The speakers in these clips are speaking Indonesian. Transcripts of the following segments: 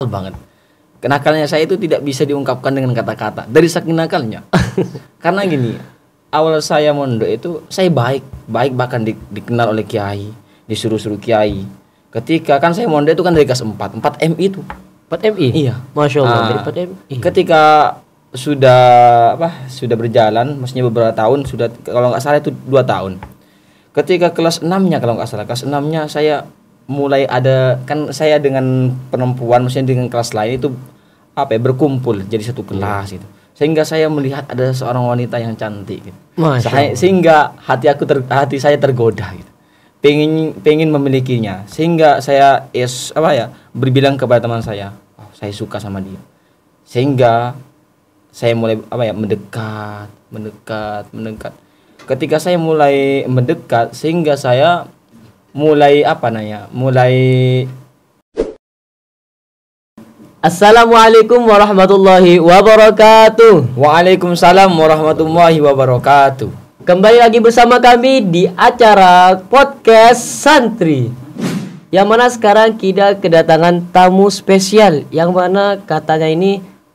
banget. Kenakalnya saya itu tidak bisa diungkapkan dengan kata-kata. Dari saking nakalnya. Karena gini, awal saya mondok itu saya baik bahkan dikenal oleh kiai, disuruh-suruh kiai. Ketika kan saya mondok itu kan dari kelas 4 MI itu. 4 MI? Iya. Masya Allah, dari 4 MI. Ketika sudah berjalan, maksudnya beberapa tahun, sudah kalau nggak salah itu 2 tahun. Ketika kelas 6-nya kalau nggak salah, kelas 6-nya saya mulai ada, kan saya dengan perempuan, maksudnya dengan kelas lain itu berkumpul jadi satu kelas gitu. Sehingga saya melihat ada seorang wanita yang cantik gitu. Sehingga hati saya tergoda gitu. Pengen memilikinya. Sehingga saya berbilang kepada teman saya, saya suka sama dia. Sehingga saya mulai mendekat. Ketika saya mulai mendekat, sehingga saya mulai Assalamualaikum warahmatullahi wabarakatuh. Waalaikumsalam warahmatullahi wabarakatuh. Kembali lagi bersama kami di acara podcast Santri, yang mana sekarang kita kedatangan tamu spesial, yang mana katanya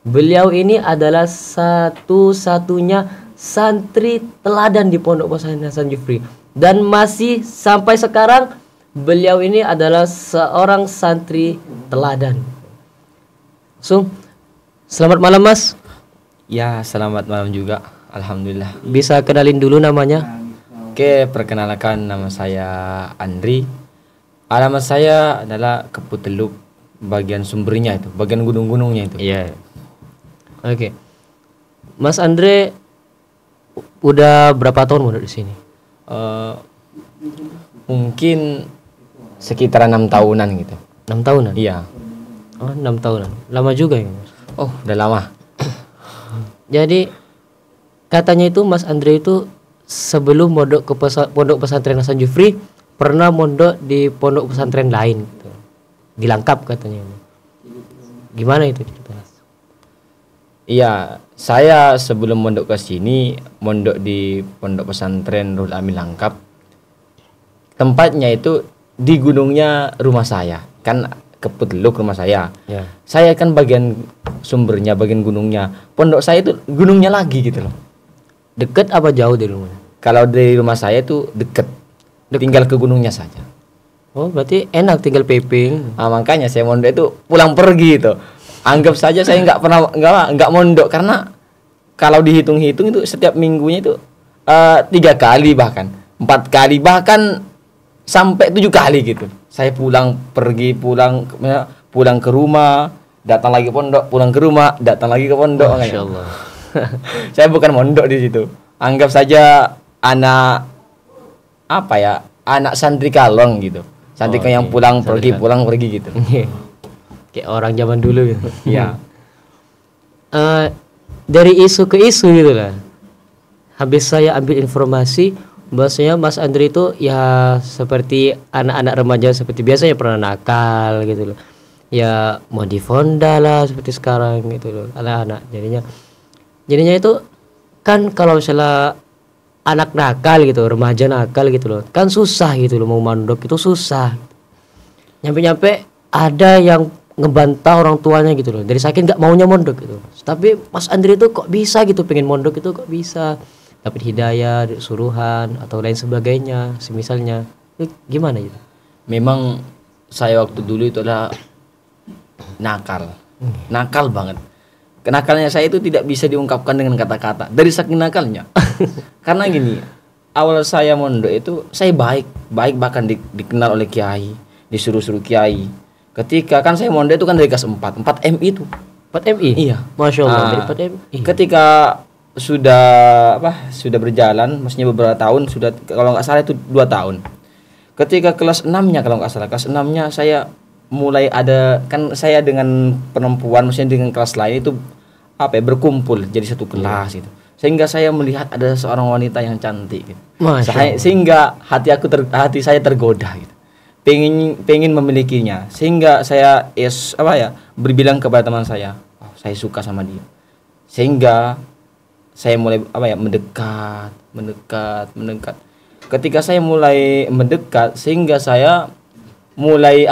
beliau ini adalah satu-satunya santri teladan di Pondok Pesantren Hasan Jufri. Dan masih sampai sekarang beliau ini adalah seorang santri teladan. Selamat malam Mas. Ya, selamat malam juga. Alhamdulillah. Bisa kenalin dulu namanya? Oke, perkenalkan, nama saya Andri. Alamat saya adalah Keputeluk, bagian sumbernya itu, bagian gunung-gunungnya itu. Iya. Oke. Mas Andre udah berapa tahun mondok di sini? Mungkin sekitar 6 tahunan gitu. 6 tahunan? Iya. Oh, 6 tahunan. Lama juga ya, Mas? Oh, udah lama. Jadi katanya itu Mas Andre itu sebelum mondok ke Pondok Pesantren Hasan Jufri pernah mondok di pondok pesantren lain gitu. Di Langkap katanya. Gimana itu ceritanya? Iya, saya sebelum mondok ke sini mondok di Pondok Pesantren Ruhul Amin Langkap. Tempatnya itu di gunungnya rumah saya. Kan Keputeluk rumah saya. Ya. Saya kan bagian sumbernya, bagian gunungnya. Pondok saya itu gunungnya lagi gitu loh. Deket apa jauh dari rumah? Kalau dari rumah saya itu deket. Tinggal ke gunungnya saja. Oh, berarti enak tinggal peping. Makanya saya mondok itu pulang pergi itu. Anggap saja saya nggak mondok, karena kalau dihitung-hitung itu setiap minggunya itu 3 kali bahkan 4 kali bahkan sampai 7 kali gitu. Saya pulang ke rumah, datang lagi pondok, pulang ke rumah, datang lagi ke pondok. Masya Allah. Saya bukan mondok di situ. Anggap saja anak santri kalong gitu. Santri yang pulang pergi gitu. Kayak orang zaman dulu gitu. Iya. Dari isu ke isu gitu lah. Habis saya ambil informasi bahwasanya Mas Andri itu ya seperti anak-anak remaja seperti biasanya, pernah nakal gitu loh. Ya mau difonda lah seperti sekarang gitu loh anak-anak. Jadinya itu kan kalau misalnya anak nakal gitu, remaja nakal gitu loh, kan susah gitu loh, mau mondok itu susah. Nyampe ada yang ngebantah orang tuanya gitu loh, dari saking nggak maunya mondok gitu. Tapi Mas Andri itu kok bisa gitu, pengen mondok itu kok bisa dapat hidayah, suruhan atau lain sebagainya, semisalnya. Gimana gitu? Memang saya waktu dulu itu adalah nakal banget. Kenakalnya saya itu tidak bisa diungkapkan dengan kata-kata. Dari saking nakalnya. Karena gini, awal saya mondok itu saya baik bahkan dikenal oleh kiai, disuruh-suruh kiai. Ketika kan saya mondok itu kan dari kelas 4 MI itu. 4 MI? Iya. Masya Allah, dari 4 MI. Ketika sudah berjalan, maksudnya beberapa tahun, sudah kalau nggak salah itu 2 tahun. Ketika kelas 6-nya kalau nggak salah, kelas 6-nya saya mulai ada, kan saya dengan perempuan, maksudnya dengan kelas lain itu berkumpul jadi satu kelas gitu. Sehingga saya melihat ada seorang wanita yang cantik gitu. Sehingga hati saya tergoda gitu. Pengen memilikinya. Sehingga saya berbilang kepada teman saya, saya suka sama dia. Sehingga saya mulai mendekat. Ketika saya mulai mendekat, sehingga saya mulai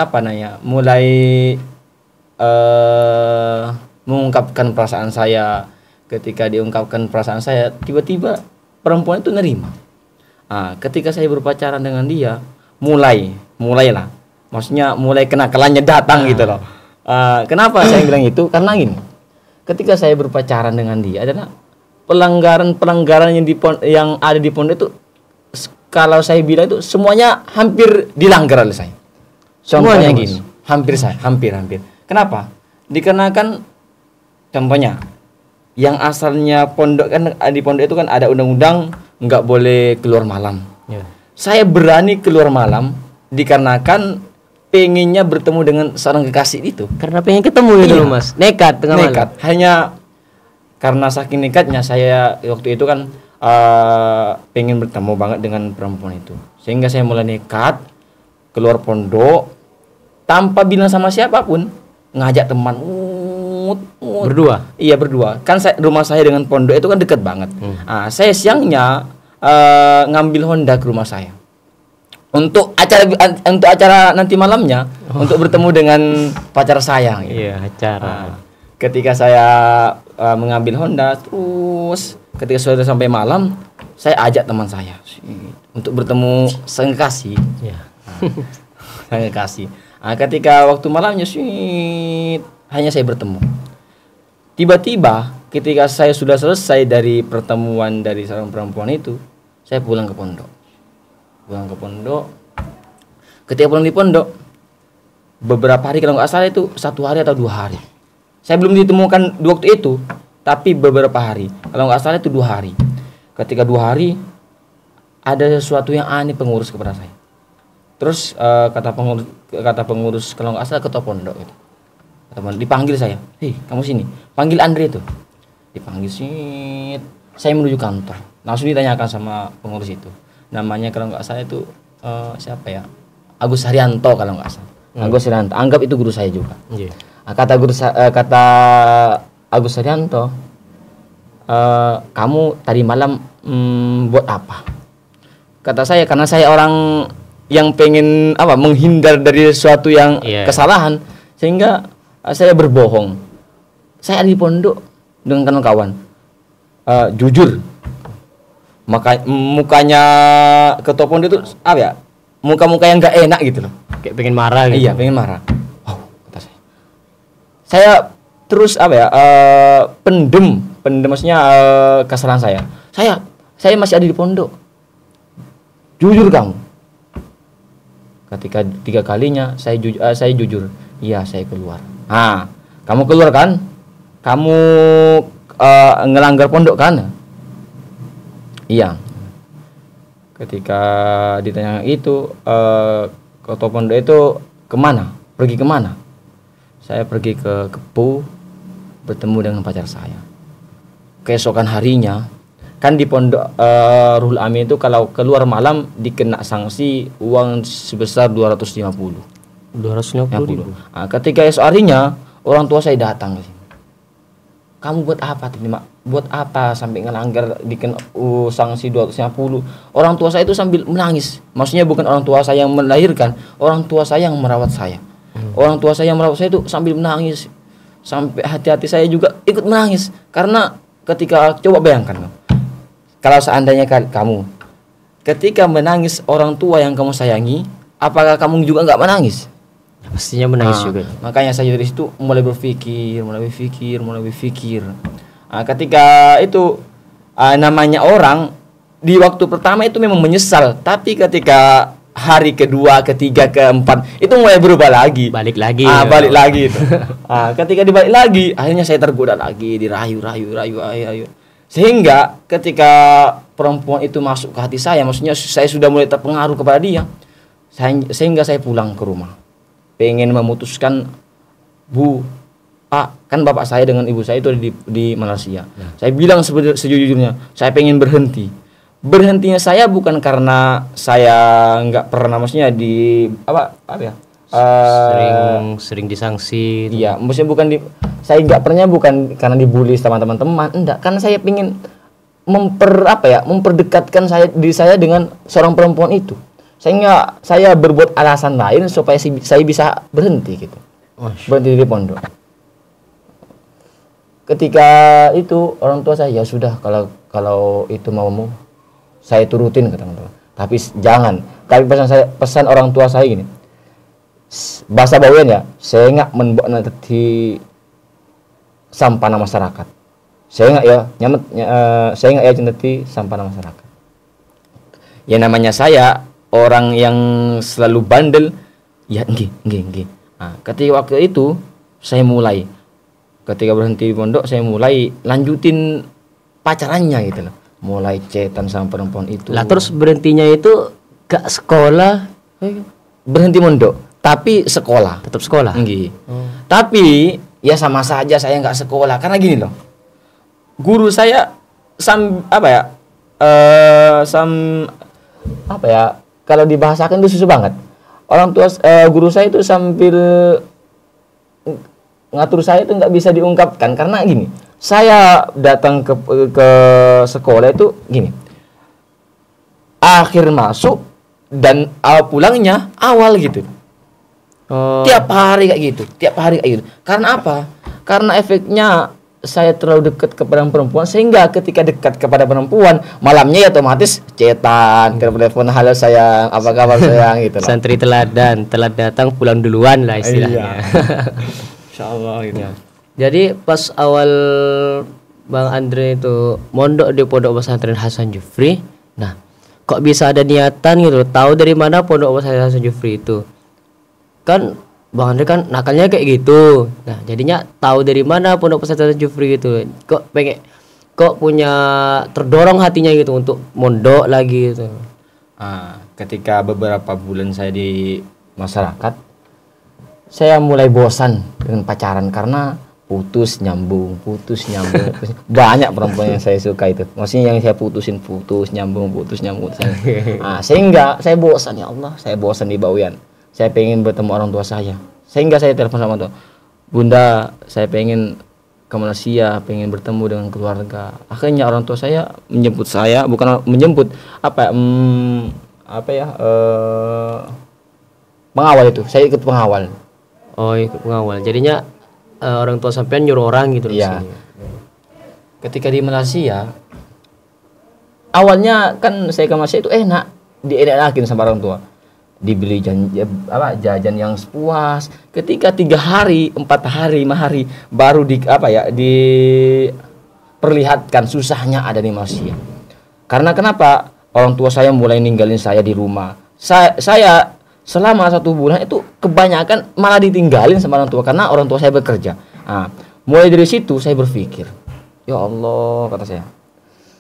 mengungkapkan perasaan saya. Ketika diungkapkan perasaan saya, tiba-tiba perempuan itu nerima. Ketika saya berpacaran dengan dia, mulailah, maksudnya mulai kenakalannya datang gitu loh. Kenapa saya bilang itu? Karena gini, ketika saya berpacaran dengan dia adalah pelanggaran yang ada di pondok itu, kalau saya bilang itu semuanya hampir dilanggar oleh saya. Contohnya gini, hampir. Kenapa? Dikarenakan contohnya yang asalnya pondok kan, di pondok itu kan ada undang-undang nggak boleh keluar malam. Saya berani keluar malam dikarenakan pengennya bertemu dengan seorang kekasih itu. Karena pengen ketemu gitu loh Mas. Nekat tengah malam. Hanya karena saking nekatnya saya waktu itu kan pengen bertemu banget dengan perempuan itu. Sehingga saya mulai nekat keluar pondok tanpa bilang sama siapapun, ngajak teman berdua. Iya, berdua. Kan rumah saya dengan pondok itu kan dekat banget. Saya siangnya ngambil Honda ke rumah saya. Untuk acara nanti malamnya untuk bertemu dengan pacar saya gitu. Iya, acara. Ketika saya mengambil Honda, terus ketika sudah sampai malam, saya ajak teman saya untuk bertemu sang kekasih. Sang kekasih. Ketika waktu malamnya hanya saya bertemu. Tiba-tiba ketika saya sudah selesai dari pertemuan dari seorang perempuan itu, saya pulang ke pondok. Ketika pulang di pondok, beberapa hari, kalau nggak salah itu 1 hari atau 2 hari. Saya belum ditemukan di waktu itu, tapi beberapa hari. Kalau nggak salah itu 2 hari. Ketika 2 hari, ada sesuatu yang aneh pengurus kepada saya. Terus kata pengurus kalau nggak salah ketua pondok itu, dipanggil saya, hei kamu sini, panggil Andre itu. Dipanggil sini, saya menuju kantor. Langsung ditanyakan sama pengurus itu. Namanya kalau nggak salah itu siapa ya? Agus Haryanto kalau nggak salah. Agus Haryanto. Anggap itu guru saya juga. Kata Agus Haryanto, kamu tadi malam buat apa? Kata saya, karena saya orang yang pengen menghindar dari sesuatu yang kesalahan, sehingga saya berbohong. Saya di pondok dengan kawan-kawan. Jujur. Mukanya ketua pondok itu muka-muka yang nggak enak gitu loh. Kayak pengen marah gitu. Iya, pengen marah. Kata saya. Saya terus pendem maksudnya kesalahan saya. Saya masih ada di pondok. Jujur kamu. Ketika 3 kalinya saya jujur. Iya, saya keluar. Kamu keluar kan? Kamu ngelanggar pondok kan? Iya. Ketika ditanya itu, ketua pondok itu kemana? Pergi kemana? Saya pergi ke Kepu, bertemu dengan pacar saya. Keesokan harinya, kan di pondok Ruhul Amin itu kalau keluar malam dikena sanksi uang sebesar 250 ribu. Ketika esok harinya orang tua saya datang ke sini. Kamu buat apa tadi, Mak? Buat apa sampai ngelanggar dikena sanksi 250? Orang tua saya itu sambil menangis. Maksudnya bukan orang tua saya yang melahirkan, orang tua saya yang merawat saya. Orang tua saya yang merawat saya itu sambil menangis. Sampai hati-hati saya juga ikut menangis. Karena ketika, coba bayangkan, kalau seandainya kamu ketika menangis orang tua yang kamu sayangi, apakah kamu juga nggak menangis? Ya, pastinya menangis juga. Makanya saya dari situ mulai berpikir. Ketika itu namanya orang di waktu pertama itu memang menyesal, tapi ketika hari kedua, ketiga, keempat itu mulai berubah lagi. Balik lagi itu. Ketika dibalik lagi, akhirnya saya tergoda lagi, dirayu. Sehingga ketika perempuan itu masuk ke hati saya, maksudnya saya sudah mulai terpengaruh kepada dia, sehingga saya pulang ke rumah. Pengen memutuskan, Bu, Pak, kan bapak saya dengan ibu saya itu di Malaysia. Saya bilang sejujurnya, saya pengen berhenti. Berhentinya saya bukan karena saya nggak pernah, maksudnya sering disangsi. Iya, maksudnya saya nggak pernah, bukan karena dibully sama teman-teman, enggak, karena saya pengen memperdekatkan diri saya dengan seorang perempuan itu. Sehingga saya berbuat alasan lain supaya saya bisa berhenti gitu. berhenti di pondok. Ketika itu orang tua saya, ya sudah, kalau itu maumu, saya turutin, kata orang tua. Tapi jangan. Tapi pesan orang tua saya gini, bahasa Bawean ya, saya nggak menbok nanti sampana masyarakat. Saya nggak ya saya nggak ya nanti sampana masyarakat. Ya namanya saya orang yang selalu bandel, ya nggih. Nah, ketika waktu itu saya mulai, ketika berhenti di pondok, saya mulai lanjutin pacarannya gitu loh. Mulai chatan sama perempuan itu. Lah terus berhentinya itu gak sekolah, berhenti mondok, tapi sekolah. tetap sekolah. Nggih. Tapi ya sama saja saya nggak sekolah, karena gini loh. Guru saya kalau dibahasakan itu susah banget. Orang tua guru saya itu sambil ngatur saya itu nggak bisa diungkapkan, karena gini. Saya datang ke sekolah itu gini. Akhir masuk dan pulangnya awal gitu. Tiap hari kayak gitu. Karena apa? Karena efeknya saya terlalu dekat kepada perempuan, sehingga ketika dekat kepada perempuan, malamnya ya otomatis cetan, telepon, halo sayang, apa kabar sayang, gitu loh. Santri teladan, telat datang pulang duluan lah istilahnya. Insyaallah gitu. Jadi pas awal Bang Andre itu mondok di Pondok Pesantren Hasan Jufri, nah kok bisa ada niatan gitu, tahu dari mana Pondok Pesantren Hasan Jufri itu? Kan Bang Andre kan nakalnya kayak gitu. Nah, jadinya tahu dari mana Pondok Pesantren Jufri gitu. Kok punya terdorong hatinya gitu untuk mondok lagi gitu. Ketika beberapa bulan saya di masyarakat, saya mulai bosan dengan pacaran karena putus nyambung. Banyak perempuan yang saya suka itu. Maksudnya yang saya putus nyambung. Sehingga saya bosan, ya Allah, saya bosan di Bawean. Saya pengen bertemu orang tua saya. Sehingga saya telepon sama tuh, Bunda, saya pengen ke Malaysia, pengen bertemu dengan keluarga. Akhirnya orang tua saya menjemput saya, bukan menjemput, pengawal itu. Saya ikut pengawal. Oh, ikut pengawal. Jadinya orang tua sampean nyuruh orang gitu di Iya. sini. Ketika di Malaysia, awalnya kan saya ke Malaysia itu enak, dienak-enakin sama orang tua. Dibeli jajan yang puas. Ketika 3 hari, 4 hari, 5 hari baru diperlihatkan susahnya ada di Malaysia. Karena kenapa? Orang tua saya mulai ninggalin saya di rumah. Saya selama 1 bulan itu kebanyakan malah ditinggalin sama orang tua karena orang tua saya bekerja. Mulai dari situ saya berpikir, ya Allah, kata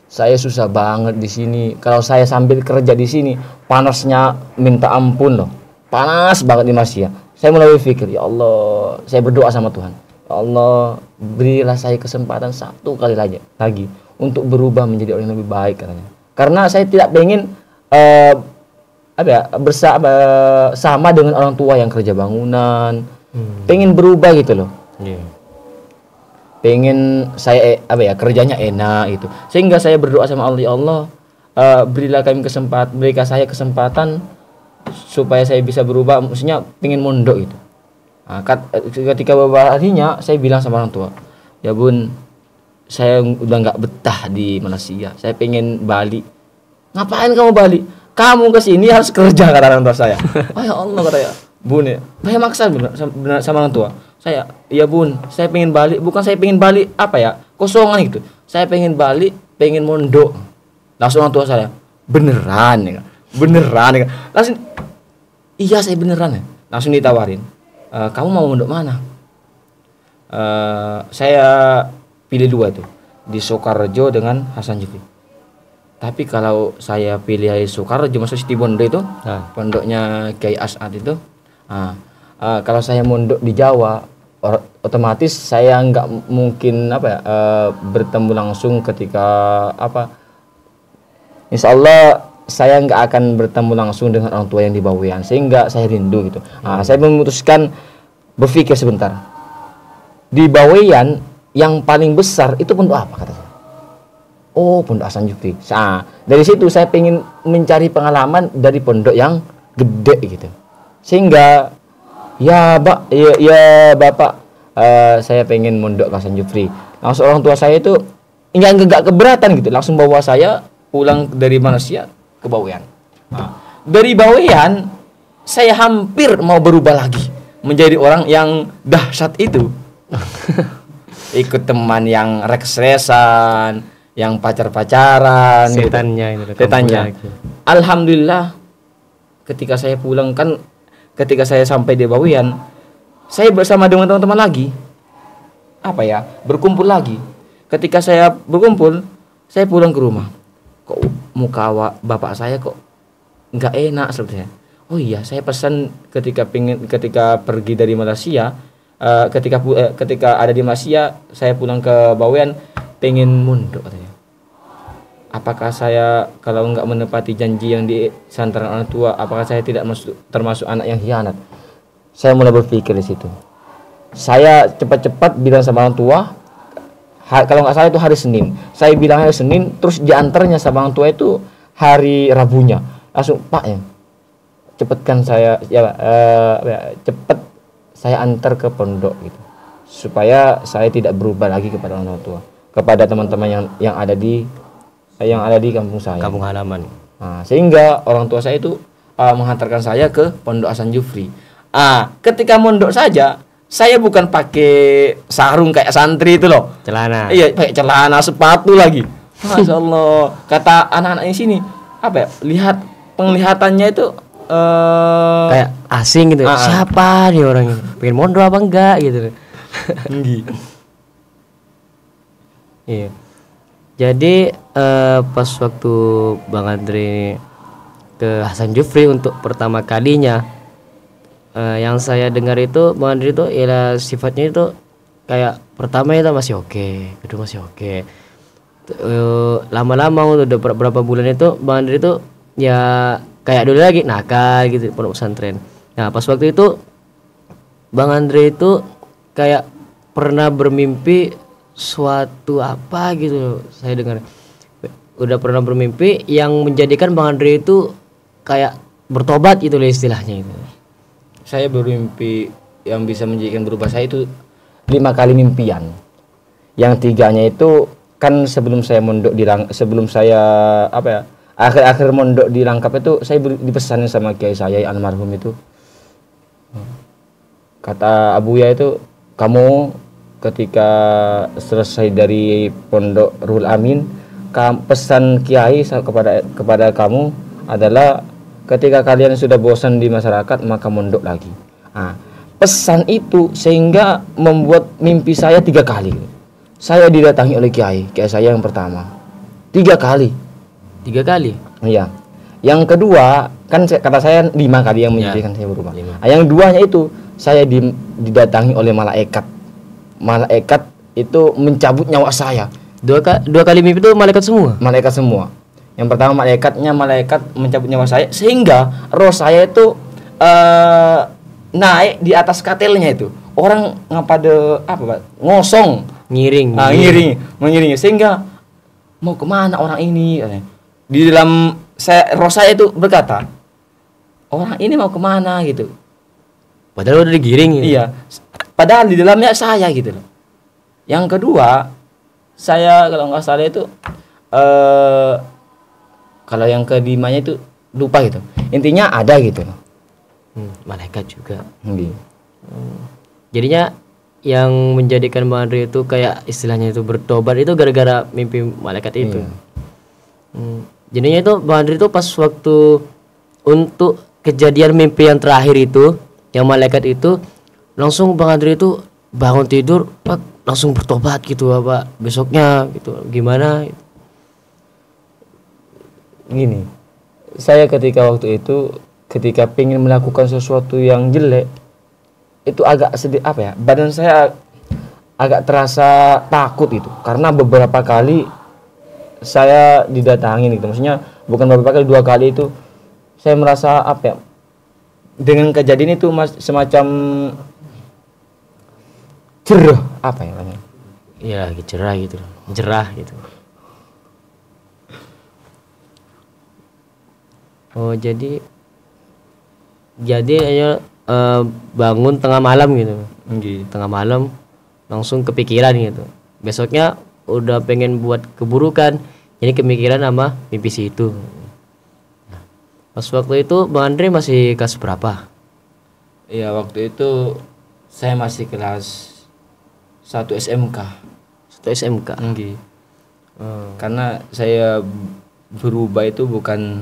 saya susah banget di sini. Kalau saya sambil kerja di sini, panasnya minta ampun loh. Panas banget di Malaysia. Saya mulai berpikir, ya Allah, saya berdoa sama Tuhan. Ya Allah, berilah saya kesempatan 1 kali lagi untuk berubah menjadi orang yang lebih baik, katanya. Karena saya tidak pengen sama dengan orang tua yang kerja bangunan. Pengen berubah gitu loh. Pengen saya kerjanya enak gitu. Sehingga saya berdoa sama Allah, ya Allah, berilah saya kesempatan supaya saya bisa berubah, maksudnya pengen mondok gitu. Ketika beberapa harinya saya bilang sama orang tua, ya Bun, saya udah nggak betah di Malaysia, saya pengen balik. Ngapain kamu balik? Kamu kesini harus kerja, kata orang tua saya. Oh ya Allah, kata ya Bun, ya saya maksa benar sama orang tua saya. Ya Bun, saya pengen balik, bukan saya pengen balik kosongan gitu. Saya pengen balik, pengen mondok. Langsung orang tua saya, beneran ya? Langsung, iya saya beneran ya. Langsung ditawarin, kamu mau mondok mana? Saya pilih 2 tuh, di Soekarjo dengan Hasan Jufri. Tapi kalau saya pilih Soekarjo, maksud Situbondo itu, pondoknya Kiai As'ad itu. Kalau saya mondok di Jawa, otomatis saya nggak mungkin bertemu langsung ketika Insya Allah saya nggak akan bertemu langsung dengan orang tua yang di Bawean, sehingga saya rindu gitu. Saya memutuskan berpikir sebentar. Di Bawean yang paling besar itu pondok apa, kata saya? Oh, Pondok Hasan Jufri. Dari situ saya pengen mencari pengalaman dari pondok yang gede gitu. Sehingga Ya, Bapak, saya pengen mondok ke Hasan Jufri. Langsung orang tua saya itu nggak keberatan gitu, langsung bawa saya pulang dari Malaysia ke Bawean. Nah, dari Bawean saya hampir mau berubah lagi menjadi orang yang dahsyat itu. Ikut teman yang reks-resan, yang pacar-pacaran, setannya. Alhamdulillah, ketika saya pulang kan, ketika saya sampai di Bawean, saya bersama dengan teman-teman lagi, berkumpul lagi. Ketika saya berkumpul, saya pulang ke rumah. Kok muka bapak saya kok nggak enak sebenarnya. Oh iya, saya pesan ketika pergi dari Malaysia, ketika ada di Malaysia, saya pulang ke Bawean, pengen mondok katanya. Apakah saya kalau nggak menepati janji yang disantarkan orang tua, apakah saya tidak termasuk anak yang khianat? Saya mulai berpikir di situ. Saya cepat-cepat bilang sama orang tua, kalau nggak salah itu hari Senin. Saya bilang hari Senin, terus diantarnya sama orang tua itu hari Rabunya. Langsung, Pak ya, cepatkan saya cepet saya antar ke pondok gitu, supaya saya tidak berubah lagi kepada orang tua, kepada teman-teman yang ada di kampung saya, kampung halaman. Nah, sehingga orang tua saya itu menghantarkan saya ke Pondok Hasan Jufri. Ketika mondok saja, saya bukan pakai sarung kayak santri itu loh. Celana. Iya, pakai celana, sepatu lagi. Masya Allah. Kata anak-anak di sini, lihat penglihatannya itu kayak asing gitu. Siapa nih orang ini? Pengen mondok apa enggak gitu. Iya. Jadi pas waktu Bang Andre ke Hasan Jufri untuk pertama kalinya, yang saya dengar itu Bang Andre itu ya sifatnya itu kayak pertama itu masih oke, kedua masih oke. Lama-lama udah beberapa bulan itu Bang Andre itu ya kayak dulu lagi nakal gitu pondok pesantren. Nah pas waktu itu Bang Andre itu kayak pernah bermimpi suatu apa gitu, saya dengar udah pernah bermimpi yang menjadikan Bang Andre itu kayak bertobat gitu loh istilahnya itu. Saya bermimpi yang bisa menjadikan berubah saya itu 5 kali mimpian. Yang 3-nya itu kan sebelum saya mondok akhir-akhir mondok di Langkap itu saya dipesanin sama kiai saya almarhum itu. Kata Abuya itu, kamu ketika selesai dari pondok Ruhul Amin, pesan kiai kepada kamu adalah ketika kalian sudah bosan di masyarakat maka mondok lagi. Pesan itu sehingga membuat mimpi saya 3 kali. Saya didatangi oleh kiai saya yang pertama 3 kali. 3 kali? Iya. Yang kedua kan kata saya 5 kali yang menjadikan saya berubah. Yang 2-nya itu saya didatangi oleh malaikat. Malaikat itu mencabut nyawa saya. 2 kali mimpi itu malaikat semua? Malaikat semua. Yang pertama malaikat mencabut nyawa saya sehingga roh saya itu naik di atas katelnya itu. Orang ngapada ngosong, mengiring sehingga mau kemana orang ini? Di dalam roh saya itu berkata, orang ini mau kemana gitu. Padahal udah digiring. Iya. Padahal di dalamnya saya gitu loh. Yang kedua, saya kalau nggak salah itu kalau yang kelimanya itu lupa gitu. Intinya ada gitu loh. Malaikat juga. Jadinya yang menjadikan Bang Andre itu kayak istilahnya itu bertobat itu gara-gara mimpi malaikat itu. Jadinya itu Bang Andre itu pas waktu untuk kejadian mimpi yang terakhir itu, yang malaikat itu, langsung Bang Andre itu bangun tidur langsung bertobat gitu besoknya gitu gimana gitu. Gini, saya ketika waktu itu ketika pengen melakukan sesuatu yang jelek itu agak sedih badan saya agak terasa takut itu karena beberapa kali saya didatangin gitu, maksudnya bukan beberapa kali, 2 kali itu saya merasa dengan kejadian itu semacam cerah ya cerah gitu, jerah gitu. Oh jadi bangun tengah malam gitu. Nggih. Tengah malam langsung kepikiran gitu. Besoknya udah pengen buat keburukan, jadi kepikiran sama mimpi si itu. Nah, pas waktu itu Bang Andre masih kelas berapa? Iya, waktu itu saya masih kelas 1 SMK. Satu SMK. Nggih. Karena saya berubah itu bukan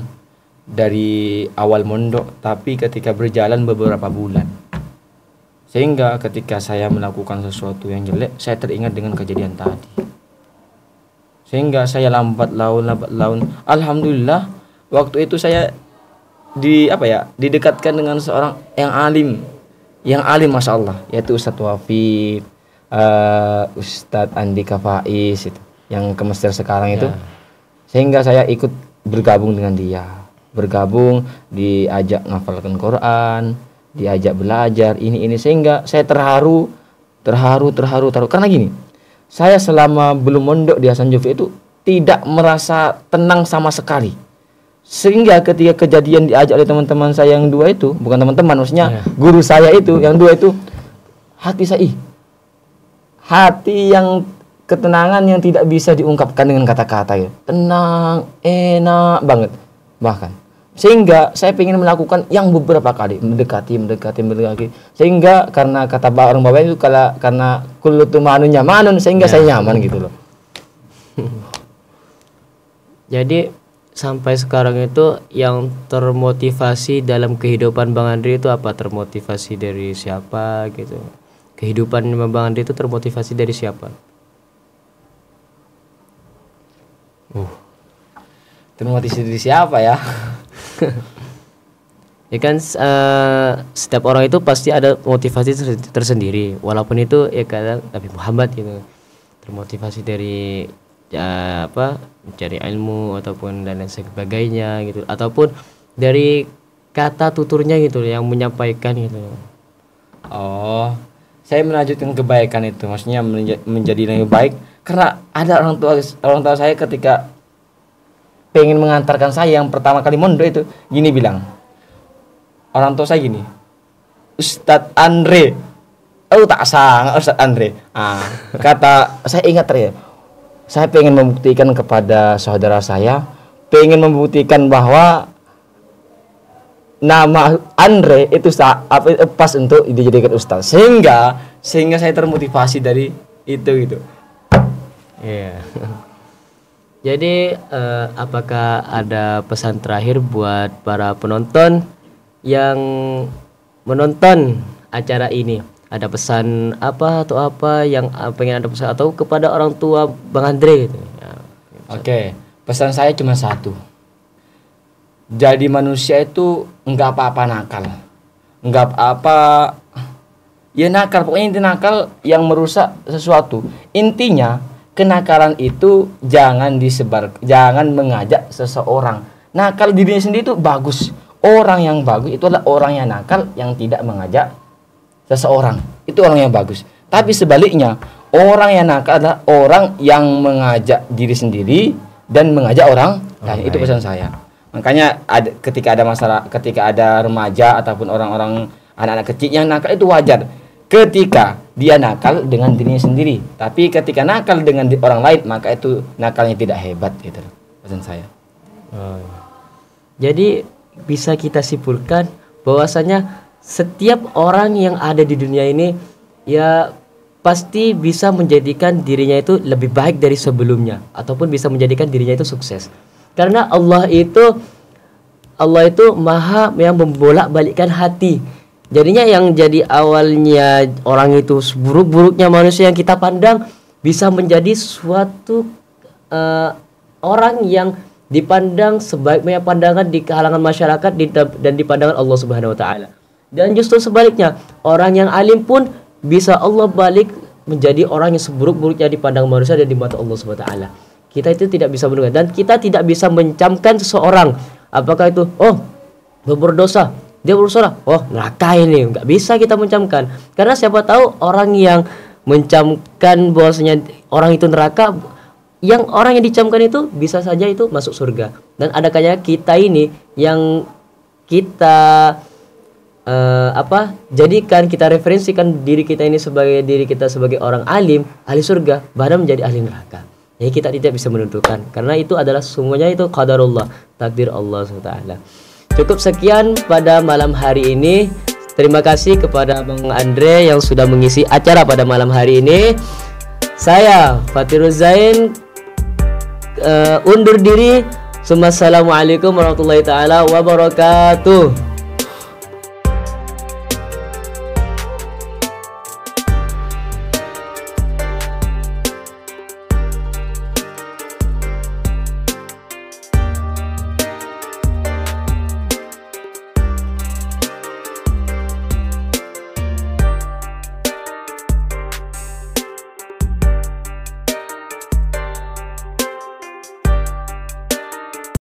dari awal mondok, tapi ketika berjalan beberapa bulan. Sehingga ketika saya melakukan sesuatu yang jelek, saya teringat dengan kejadian tadi. Sehingga saya lambat laun. Alhamdulillah waktu itu saya didekatkan dengan seorang yang alim masya Allah, yaitu Ustadz Wafid, Ustadz Andika Faiz itu, yang ke Mesir sekarang itu. Sehingga saya ikut bergabung dengan dia, diajak ngafalkan Quran, diajak belajar ini sehingga saya terharu karena gini, saya selama belum mondok di Hasan Jovi itu tidak merasa tenang sama sekali, sehingga ketika kejadian diajak oleh teman-teman saya yang dua itu, bukan teman-teman maksudnya guru saya itu yang dua itu, hati yang ketenangan yang tidak bisa diungkapkan dengan kata-kata ya. Tenang, enak banget. Bahkan sehingga saya ingin melakukan yang beberapa kali mendekati. Sehingga karena kata orang Bapak itu karena kullu tumanun nyamanun, sehingga saya nyaman gitu loh. Jadi sampai sekarang itu yang termotivasi dalam kehidupan Bang Andre itu apa? Termotivasi dari siapa gitu? Kehidupan Bang Andre itu termotivasi dari siapa? Termotivasi dari siapa ya? Ya kan setiap orang itu pasti ada motivasi tersendiri, walaupun itu ya kadang Nabi Muhammad gitu termotivasi dari mencari ilmu ataupun dan lain sebagainya gitu, ataupun dari kata tuturnya gitu yang menyampaikan gitu. Oh, saya melanjutkan kebaikan itu, maksudnya menjadi lebih baik. Karena ada orang tua saya ketika pengen mengantarkan saya yang pertama kali mondok itu gini bilang, orang tua saya gini, Ustadz Andre, tak sangat Ustadz Andre. Kata saya ingat ya, saya pengen membuktikan kepada saudara saya, pengen membuktikan bahwa nama Andre itu pas untuk dijadikan ustadz, sehingga saya termotivasi dari itu gitu. Iya. Jadi apakah ada pesan terakhir buat para penonton yang menonton acara ini? Ada pesan apa atau apa yang pengen ada pesan, atau kepada orang tua Bang Andre gitu? Ya, Oke, pesan saya cuma satu. Jadi manusia itu enggak apa-apa nakal. Enggak apa-apa ya nakal, pokoknya inti nakal yang merusak sesuatu. Intinya kenakalan itu jangan jangan mengajak seseorang. Nakal dirinya sendiri itu bagus. Orang yang bagus itu adalah orang yang nakal yang tidak mengajak seseorang. Itu orang yang bagus. Tapi sebaliknya, orang yang nakal adalah orang yang mengajak diri sendiri dan mengajak orang lain. Itu pesan saya. Makanya ketika ada masalah, ketika ada remaja ataupun orang-orang anak-anak kecil yang nakal itu wajar. Ketika dia nakal dengan dirinya sendiri, tapi ketika nakal dengan orang lain, maka itu nakalnya tidak hebat gitu. Pesan saya. Jadi bisa kita simpulkan bahwasanya setiap orang yang ada di dunia ini ya pasti bisa menjadikan dirinya itu lebih baik dari sebelumnya, ataupun bisa menjadikan dirinya itu sukses. Karena Allah itu maha yang membolak-balikkan hati. Jadinya yang jadi awalnya orang itu buruk-buruknya manusia yang kita pandang bisa menjadi suatu orang yang dipandang sebaik-baiknya pandangan di kalangan masyarakat dan di pandangan Allah Subhanahu wa taala. Dan justru sebaliknya, orang yang alim pun bisa Allah balik menjadi orang yang seburuk-buruknya di pandangan manusia dan di mata Allah Subhanahu wa taala. Kita itu tidak bisa mendengar dan kita tidak bisa mencamkan seseorang apakah itu dia berdosa, neraka ini. Nggak bisa kita mencamkan, karena siapa tahu orang yang mencamkan bahwasanya orang itu neraka, yang orang yang dicamkan itu bisa saja itu masuk surga. Dan ada kalanya kita ini yang kita jadikan kita referensikan diri kita ini sebagai diri kita sebagai orang alim, ahli surga, bahkan menjadi ahli neraka. Jadi kita tidak bisa menentukan karena itu adalah semuanya itu qadarullah, takdir Allah SWT. Cukup sekian pada malam hari ini. Terima kasih kepada Bang Andre yang sudah mengisi acara pada malam hari ini. Saya Fatiruz Zain undur diri. Assalamualaikum warahmatullahi taala wabarakatuh.